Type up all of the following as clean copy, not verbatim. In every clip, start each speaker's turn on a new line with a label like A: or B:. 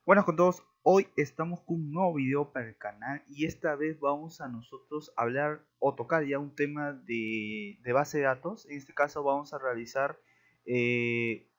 A: Buenas con todos, hoy estamos con un nuevo video para el canal y esta vez vamos a nosotros hablar o tocar ya un tema de base de datos. En este caso vamos a realizar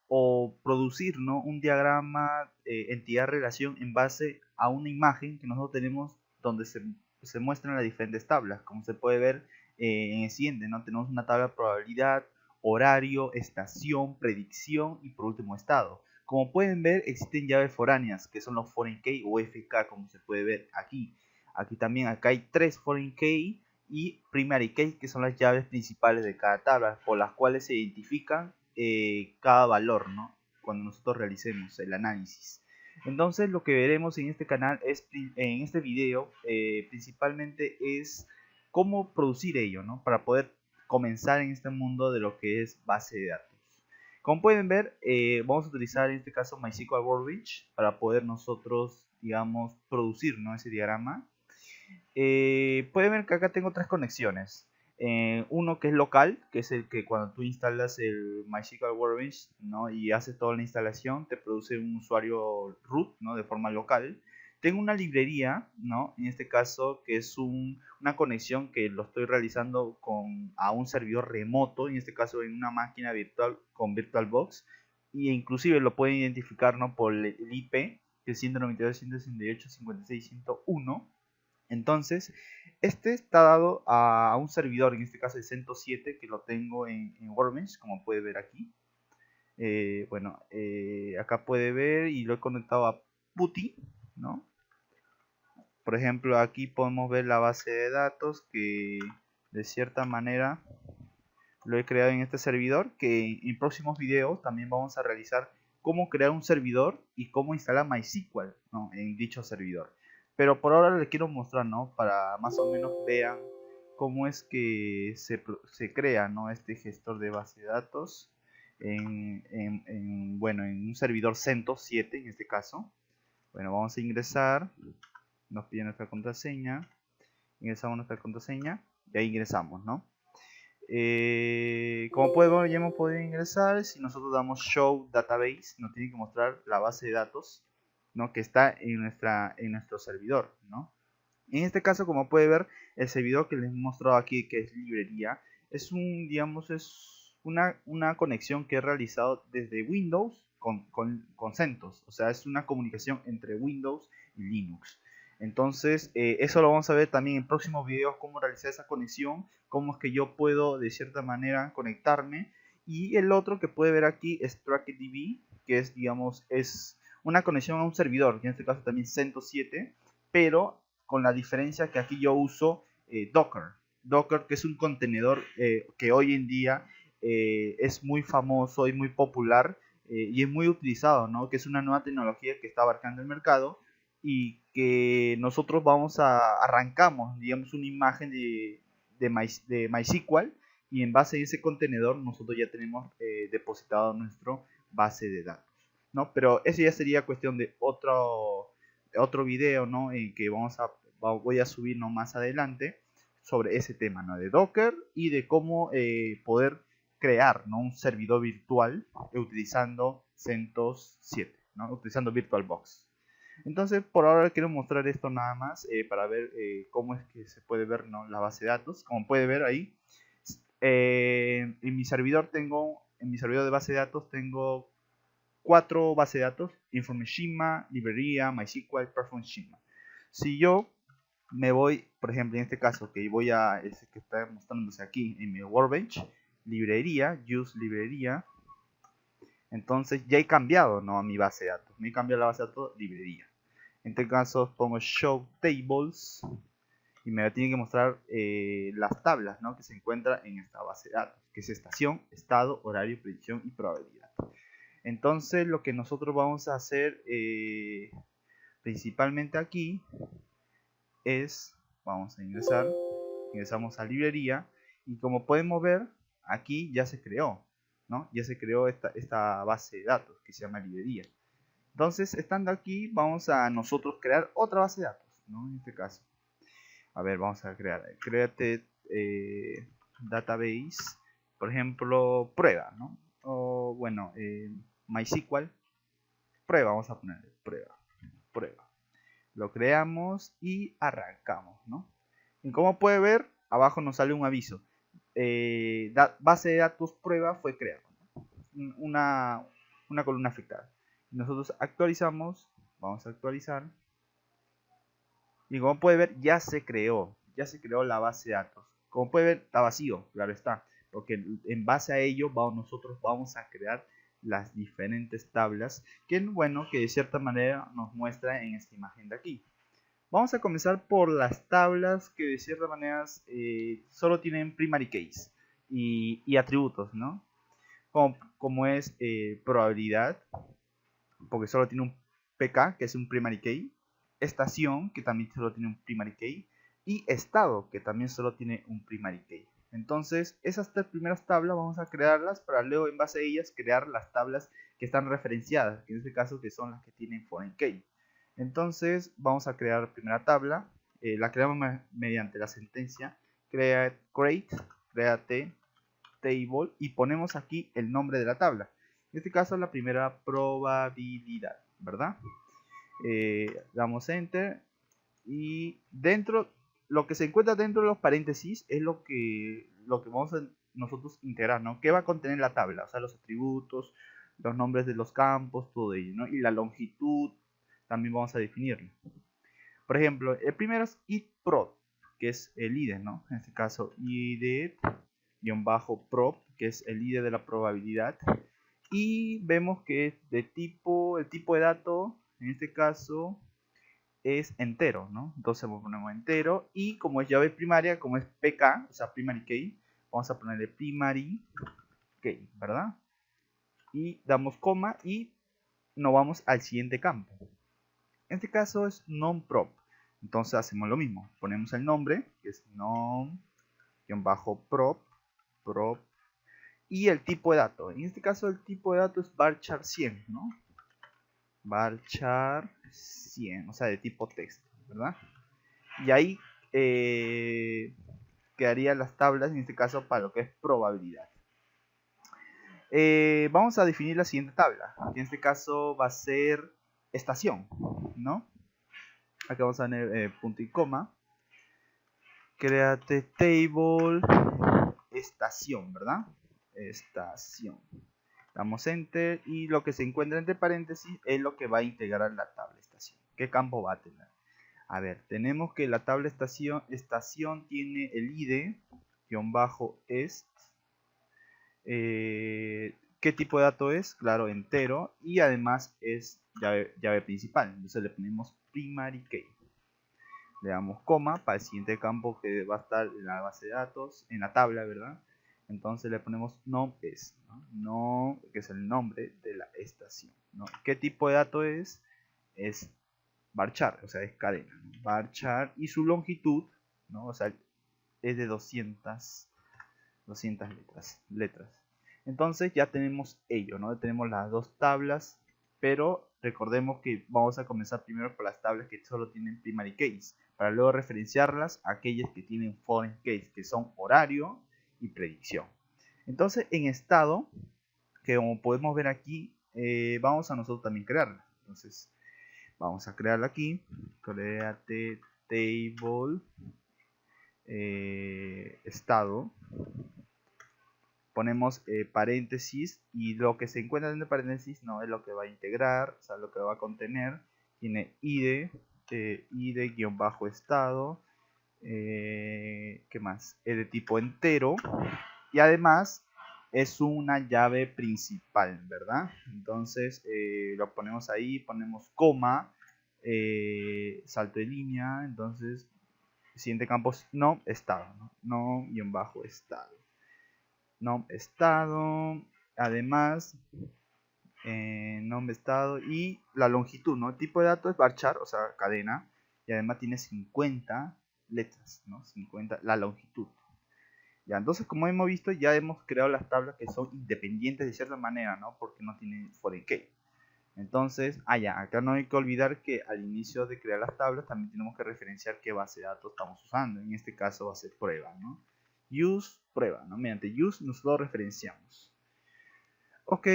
A: o producir, ¿no?, un diagrama entidad-relación en base a una imagen que nosotros tenemos donde se muestran las diferentes tablas. Como se puede ver en el siguiente, ¿no? Tenemos una tabla de probabilidad, horario, estación, predicción y por último estado. Como pueden ver, existen llaves foráneas, que son los foreign key o FK, como se puede ver aquí. Acá hay tres foreign key y primary key, que son las llaves principales de cada tabla, por las cuales se identifican cada valor, ¿no?, cuando nosotros realicemos el análisis. Entonces, lo que veremos en este canal en este video, principalmente es cómo producir ello, ¿no?, para poder comenzar en este mundo de lo que es base de datos. Como pueden ver, vamos a utilizar en este caso MySQL Workbench para poder nosotros, digamos, producir, ¿no?, ese diagrama. Pueden ver que acá tengo tres conexiones. Uno que es local, que es el que cuando tú instalas el MySQL Workbench, ¿no?, y haces toda la instalación, te produce un usuario root, ¿no?, de forma local. Tengo una librería, ¿no?, en este caso que es una conexión que lo estoy realizando a un servidor remoto, en este caso en una máquina virtual con VirtualBox, y inclusive lo pueden identificar, ¿no?, por el IP, que es 192.168.56.101. Entonces, este está dado a un servidor, en este caso el CentOS 7, que lo tengo en Workbench, como puede ver aquí. Acá puede ver y lo he conectado a PuTTY, ¿no? Por ejemplo, aquí podemos ver la base de datos que de cierta manera lo he creado en este servidor, que en próximos videos también vamos a realizar cómo crear un servidor y cómo instalar MySQL, ¿no?, en dicho servidor. Pero por ahora les quiero mostrar, ¿no?, para más o menos vean cómo es que se crea, ¿no?, este gestor de base de datos en un servidor CentOS 7 en este caso. Bueno, vamos a ingresar, nos pide nuestra contraseña, ingresamos nuestra contraseña y ahí ingresamos, ¿no? Como podemos, ya hemos podido ingresar. Si nosotros damos show database, nos tiene que mostrar la base de datos, ¿no?, que está en nuestro servidor, ¿no? En este caso, como puede ver, el servidor que les he mostrado aquí, que es librería, es una conexión que he realizado desde Windows con CentOS. O sea, es una comunicación entre Windows y Linux. Entonces, eso lo vamos a ver también en próximos videos, cómo realizar esa conexión, cómo es que yo puedo de cierta manera conectarme. Y el otro que puede ver aquí es TrackDB, que es, digamos, es una conexión a un servidor, que en este caso también CentOS 7, pero con la diferencia que aquí yo uso Docker. Docker, que es un contenedor que hoy en día es muy famoso y muy popular y es muy utilizado, ¿no?, que es una nueva tecnología que está abarcando el mercado y que nosotros arrancamos, digamos, una imagen de MySQL, y en base a ese contenedor nosotros ya tenemos depositado nuestro base de datos, ¿no? Pero eso ya sería cuestión de otro video, ¿no?, en que voy a subir, ¿no?, más adelante sobre ese tema, ¿no?, de Docker y de cómo poder crear, ¿no?, un servidor virtual utilizando CentOS 7, ¿no?, utilizando VirtualBox. Entonces, por ahora quiero mostrar esto nada más para ver cómo es que se puede ver, ¿no?, la base de datos. Como puede ver ahí, en mi servidor de base de datos tengo 4 bases de datos: Information, librería, MySQL, Performance Schema. Si yo me voy, por ejemplo, en este caso, que voy a ese que está mostrándose aquí en mi Workbench, librería, use librería, entonces ya he cambiado, ¿no?, a mi base de datos. Me he cambiado la base de datos librería. En este caso pongo show tables y me tiene que mostrar las tablas, ¿no?, que se encuentran en esta base de datos, que es estación, estado, horario, predicción y probabilidad. Entonces lo que nosotros vamos a hacer principalmente aquí es, vamos a ingresamos a librería y como podemos ver aquí ya se creó, ¿no?, ya se creó esta base de datos que se llama librería. Entonces, estando aquí, vamos a nosotros crear otra base de datos, ¿no?, en este caso. A ver, vamos a créate database, por ejemplo, prueba, ¿no? O bueno, MySQL, prueba, vamos a poner prueba. prueba. Lo creamos y arrancamos, ¿no? Y como puede ver, abajo nos sale un aviso. Base de datos prueba fue creada, ¿no? Una columna afectada. Nosotros actualizamos, vamos a actualizar. Y como puede ver, ya se creó la base de datos. Como puede ver, está vacío, claro está, porque en base a ello nosotros vamos a crear las diferentes tablas que, bueno, que de cierta manera nos muestra en esta imagen de aquí. Vamos a comenzar por las tablas que de cierta manera solo tienen primary case y atributos, ¿no? Como es probabilidad, porque solo tiene un PK, que es un primary key, estación, que también solo tiene un primary key, y estado, que también solo tiene un primary key. Entonces, esas tres primeras tablas vamos a crearlas para luego en base a ellas crear las tablas que están referenciadas, que en este caso que son las que tienen foreign key. Entonces, vamos a crear la primera tabla, la creamos mediante la sentencia create table y ponemos aquí el nombre de la tabla. En este caso la primera probabilidad, ¿verdad? Damos enter y dentro, lo que se encuentra dentro de los paréntesis es lo que vamos a nosotros integrar, ¿no? ¿Qué va a contener la tabla? O sea, los atributos, los nombres de los campos, todo ello, ¿no? Y la longitud también vamos a definirlo. Por ejemplo, el primero es itprop, que es el ID, ¿no? En este caso, id-prop, que es el ID de la probabilidad. Y vemos que es el tipo de dato, en este caso, es entero, ¿no? Entonces ponemos entero. Y como es llave primaria, como es PK, o sea, primary key, vamos a ponerle primary key, ¿verdad? Y damos coma y nos vamos al siguiente campo. En este caso es non-prop. Entonces hacemos lo mismo. Ponemos el nombre, que es non-prop, y el tipo de dato. En este caso el tipo de dato es varchar 100, ¿no? Varchar 100, o sea, de tipo texto, ¿verdad? Y ahí quedarían las tablas, en este caso, para lo que es probabilidad. Vamos a definir la siguiente tabla, que en este caso va a ser estación, ¿no? Aquí vamos a poner punto y coma. Create table estación, ¿verdad? Estación. Damos enter y lo que se encuentra entre paréntesis es lo que va a integrar la tabla estación. ¿Qué campo va a tener? A ver, tenemos que la tabla estación tiene el id-est. ¿Qué tipo de dato es? Claro, entero. Y además es llave principal. Entonces le ponemos primary key. Le damos coma para el siguiente campo que va a estar en la base de datos, en la tabla, ¿verdad? Entonces le ponemos nom-est, ¿no? Que es el nombre de la estación, ¿no? ¿Qué tipo de dato es? Es varchar, o sea, es cadena, ¿no? Varchar y su longitud, ¿no? O sea, es de 200 letras. Entonces ya tenemos ello, ¿no? Tenemos las dos tablas, pero recordemos que vamos a comenzar primero por las tablas que solo tienen primary case, para luego referenciarlas a aquellas que tienen foreign case, que son horario y predicción. Entonces en estado, que como podemos ver aquí, vamos a nosotros también crearla. Entonces vamos a crearla aquí, create table estado, ponemos paréntesis y lo que se encuentra en el paréntesis no es lo que va a integrar, o sea, lo que va a contener. Tiene id-estado, ¿qué más? Es de tipo entero y además es una llave principal, ¿verdad? Entonces lo ponemos ahí, ponemos coma, salto de línea, entonces siguiente campo es no estado, no-estado. Nombre estado, además nombre estado y la longitud, ¿no? El tipo de dato es varchar, o sea, cadena, y además tiene 50 letras, ¿no? 50, la longitud. Ya, entonces como hemos visto, ya hemos creado las tablas que son independientes de cierta manera, ¿no? Porque no tienen foreign key. Entonces, acá no hay que olvidar que al inicio de crear las tablas también tenemos que referenciar qué base de datos estamos usando. En este caso va a ser prueba, ¿no? Use prueba, ¿no? Mediante use nos lo referenciamos. Ok,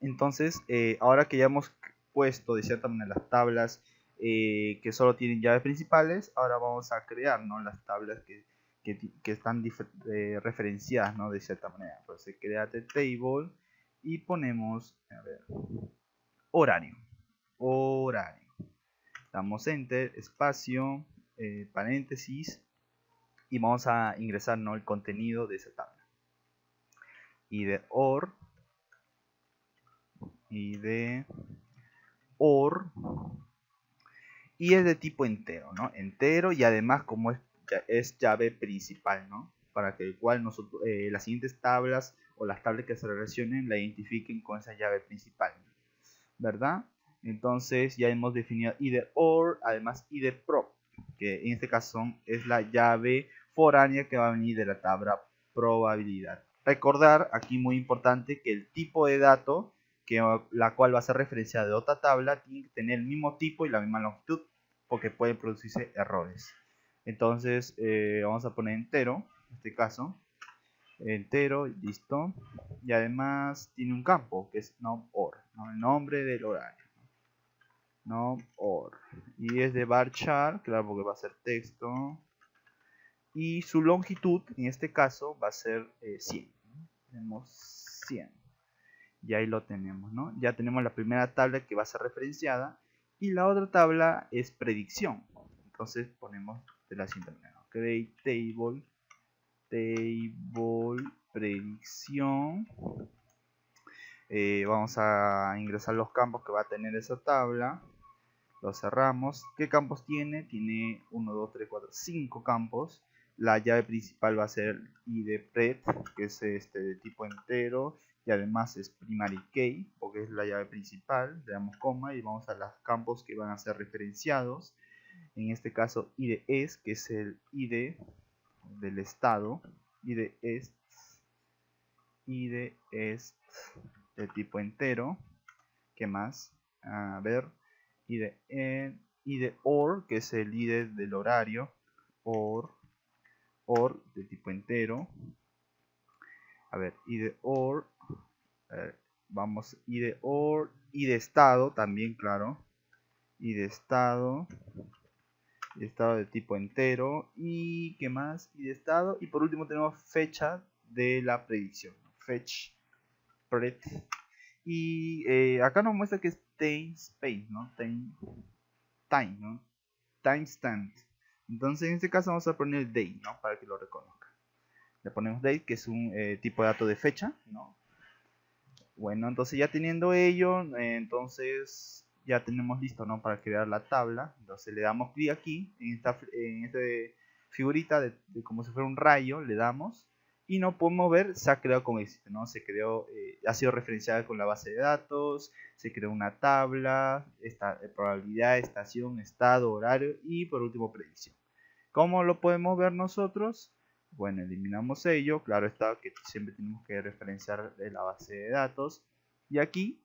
A: entonces ahora que ya hemos puesto de cierta manera las tablas que solo tienen llaves principales, ahora vamos a crear, ¿no?, las tablas que están referenciadas, ¿no?, de cierta manera. Pues create table y ponemos, a ver, horario. Damos enter, espacio, paréntesis, y vamos a ingresar, ¿no?, el contenido de esa tabla. id or, y es de tipo entero, ¿no? Entero, y además como es llave principal, ¿no? Para que el cual nosotros, las siguientes tablas o las tablas que se relacionen la identifiquen con esa llave principal, ¿verdad? Entonces ya hemos definido id or, además id prop, que en este caso es la llave foránea que va a venir de la tabla probabilidad. Recordar aquí muy importante que el tipo de dato la cual va a ser referenciada de otra tabla tiene que tener el mismo tipo y la misma longitud, porque pueden producirse errores. Entonces vamos a poner entero, en este caso entero, listo, y además tiene un campo que es num_or, ¿no?, el nombre del horario, num_or, y es de varchar, claro, porque va a ser texto, y su longitud en este caso va a ser 100, ¿no? Tenemos 100, y ahí lo tenemos, ¿no? Ya tenemos la primera tabla que va a ser referenciada, y la otra tabla es predicción. Entonces ponemos de la siguiente manera, ¿no? Create table predicción. Vamos a ingresar los campos que va a tener esa tabla. Lo cerramos. ¿Qué campos tiene? Tiene 1, 2, 3, 4, 5 campos. La llave principal va a ser id_pred, que es de tipo entero, y además es primary key, porque es la llave principal. Le damos coma y vamos a los campos que van a ser referenciados. En este caso id_est, que es el id del estado, id_est de tipo entero. ¿Qué más? A ver, id_or, que es el id del horario, or de tipo entero. A ver, id_or, vamos, id_or, id_estado también, claro, id_estado de tipo entero. Y qué más, id_estado, y por último tenemos fecha de la predicción, fetch pred, y acá nos muestra que es time space, ¿no? Time, ¿no? Timestamp. Entonces en este caso vamos a poner date, ¿no?, para que lo reconozca. Le ponemos date, que es un tipo de dato de fecha, ¿no? Bueno, entonces ya teniendo ello, entonces ya tenemos listo, ¿no?, para crear la tabla. Entonces le damos clic aquí en esta figurita de como si fuera un rayo, le damos y no podemos ver, se ha creado con éxito, ¿no? Se creó, ha sido referenciada con la base de datos, se creó una tabla, probabilidad, estación, estado, horario y por último predicción. ¿Cómo lo podemos ver nosotros? Bueno, eliminamos ello, claro está que siempre tenemos que referenciar la base de datos, y aquí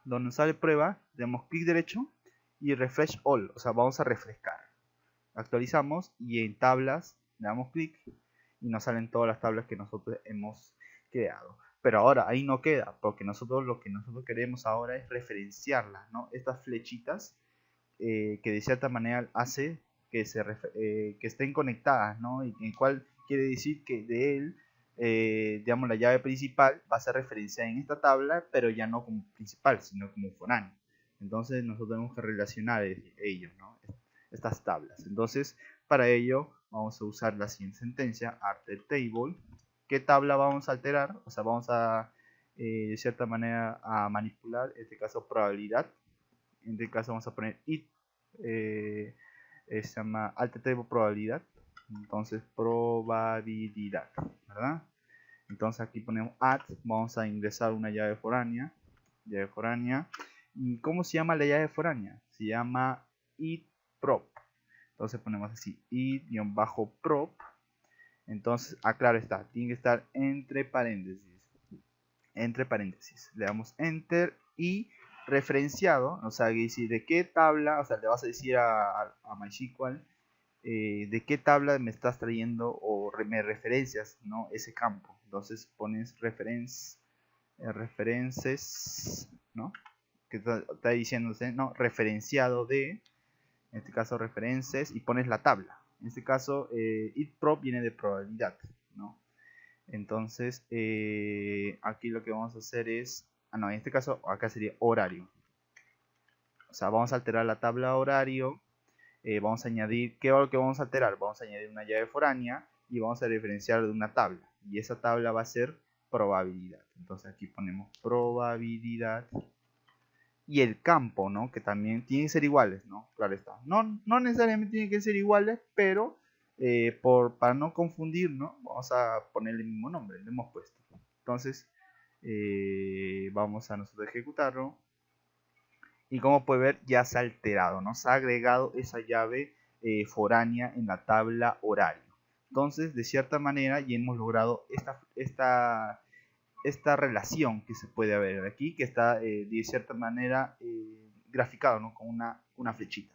A: donde sale prueba le damos clic derecho y refresh all, o sea, vamos a refrescar, actualizamos y en tablas le damos clic y nos salen todas las tablas que nosotros hemos creado. Pero ahora ahí no queda, porque lo que nosotros queremos ahora es referenciarlas, ¿no? Estas flechitas que de cierta manera hace que que estén conectadas, ¿no? Y el cual quiere decir que de él, digamos, la llave principal va a ser referenciada en esta tabla, pero ya no como principal, sino como foráneo. Entonces nosotros tenemos que relacionar ellos, ¿no?, estas tablas. Entonces para ello vamos a usar la siguiente sentencia, alter table. ¿Qué tabla vamos a alterar? O sea, vamos a de cierta manera a manipular, en este caso probabilidad. En este caso vamos a poner it, se llama alter table probabilidad. Entonces probabilidad, ¿verdad? Entonces aquí ponemos add, vamos a ingresar una llave foránea. ¿Y cómo se llama la llave foránea? Se llama it_prop. Entonces ponemos así, it_prop. Entonces, claro está, tiene que estar entre paréntesis. Le damos enter y referenciado, o sea, que decir de qué tabla, o sea, le vas a decir a MySQL de qué tabla me estás trayendo o me referencias, ¿no?, ese campo. Entonces pones references, ¿no? que está diciéndose, ¿no? Referenciado de, en este caso references, y pones la tabla. En este caso, itprop viene de probabilidad, ¿no? Entonces, aquí lo que vamos a hacer es, no, en este caso, acá sería horario. O sea, vamos a alterar la tabla horario. Vamos a añadir, ¿qué es lo que vamos a alterar? Vamos a añadir una llave foránea y vamos a diferenciar de una tabla. Y esa tabla va a ser probabilidad. Entonces aquí ponemos probabilidad. Y el campo, ¿no? Que también tiene que ser iguales, ¿no? Claro está. No necesariamente tienen que ser iguales, pero para no confundir, ¿no? Vamos a ponerle el mismo nombre, le hemos puesto. Entonces, vamos a nosotros ejecutarlo. Y como puede ver, ya se ha alterado, ¿no? Se ha agregado esa llave foránea en la tabla horario. Entonces, de cierta manera, ya hemos logrado esta relación que se puede ver aquí, que está de cierta manera graficado, ¿no? Con una flechita.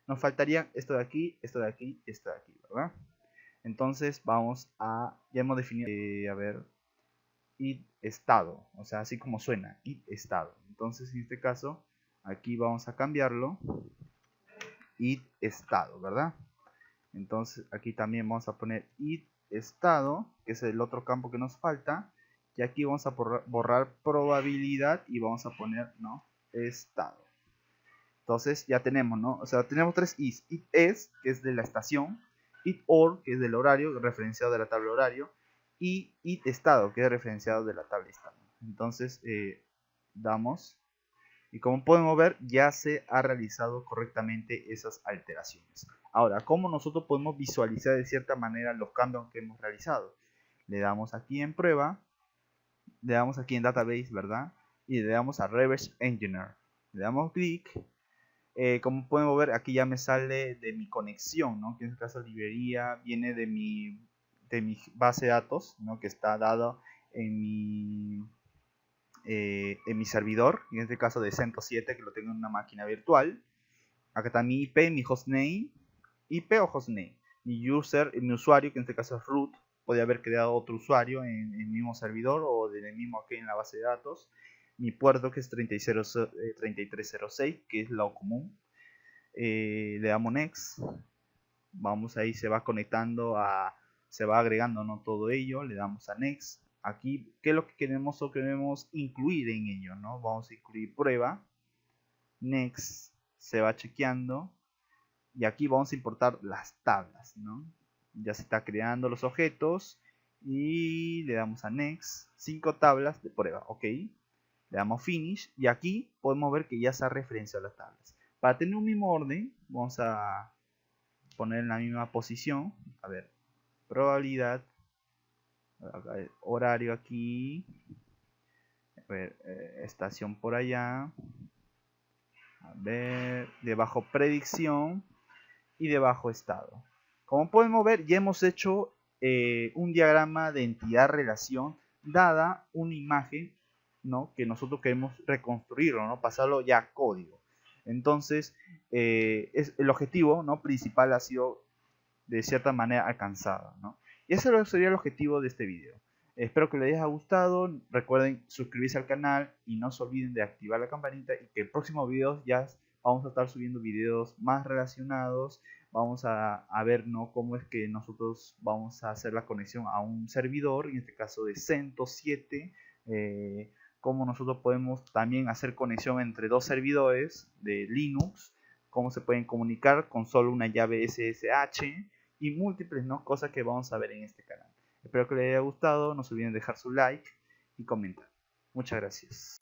A: Nos faltaría esto de aquí, esto de aquí, esto de aquí, ¿verdad? Entonces, ya hemos definido, a ver, id estado, o sea, así como suena, id estado. Entonces, en este caso, aquí vamos a cambiarlo, id estado, ¿verdad? Entonces aquí también vamos a poner id estado, que es el otro campo que nos falta, y aquí vamos a borrar probabilidad y vamos a poner, ¿no? Estado. Entonces ya tenemos, ¿no? O sea, tenemos tres is: id es, que es de la estación; id or, que es del horario, referenciado de la tabla horario; y id estado, que es referenciado de la tabla estado. Entonces damos, y como podemos ver, ya se ha realizado correctamente esas alteraciones. Ahora, ¿cómo nosotros podemos visualizar de cierta manera los cambios que hemos realizado? Le damos aquí en prueba, le damos aquí en database, ¿verdad? Y le damos a reverse engineer. Le damos clic. Como podemos ver, aquí ya me sale de mi conexión, ¿no? Que en este caso librería viene de mi base de datos, ¿no? Que está dado en mi servidor, en este caso de CentOS 7, que lo tengo en una máquina virtual. Acá está mi IP, mi hostname, IP o hostname, mi usuario, que en este caso es root. Podría haber creado otro usuario en el mismo servidor o del mismo aquí en la base de datos. Mi puerto, que es 3306, que es lo común. Le damos next. Vamos, ahí se va conectando se va agregando, ¿no? Todo ello. Le damos a next. Aquí, ¿qué es lo que queremos o queremos incluir en ello, ¿no? Vamos a incluir prueba. Next. Se va chequeando. Y aquí vamos a importar las tablas, ¿no? Ya se está creando los objetos. Y le damos a next. 5 tablas de prueba, ok. Le damos finish. Y aquí podemos ver que ya se ha referenciado las tablas. Para tener un mismo orden, vamos a poner en la misma posición. A ver, probabilidad, horario aquí, a ver, estación por allá, a ver, debajo predicción y debajo estado. Como podemos ver, ya hemos hecho un diagrama de entidad-relación dada una imagen, ¿no? Que nosotros queremos reconstruirlo, ¿no? Pasarlo ya a código. Entonces, el objetivo, ¿no? principal ha sido de cierta manera alcanzado, ¿no? Y ese sería el objetivo de este video. Espero que les haya gustado. Recuerden suscribirse al canal y no se olviden de activar la campanita, y que en próximos videos ya vamos a estar subiendo videos más relacionados. Vamos a ver, ¿no? Cómo es que nosotros vamos a hacer la conexión a un servidor, en este caso de CentOS 7. Cómo nosotros podemos también hacer conexión entre dos servidores de Linux, cómo se pueden comunicar con solo una llave SSH y múltiples, ¿no? Cosas que vamos a ver en este canal. Espero que les haya gustado. No se olviden de dejar su like y comentar. Muchas gracias.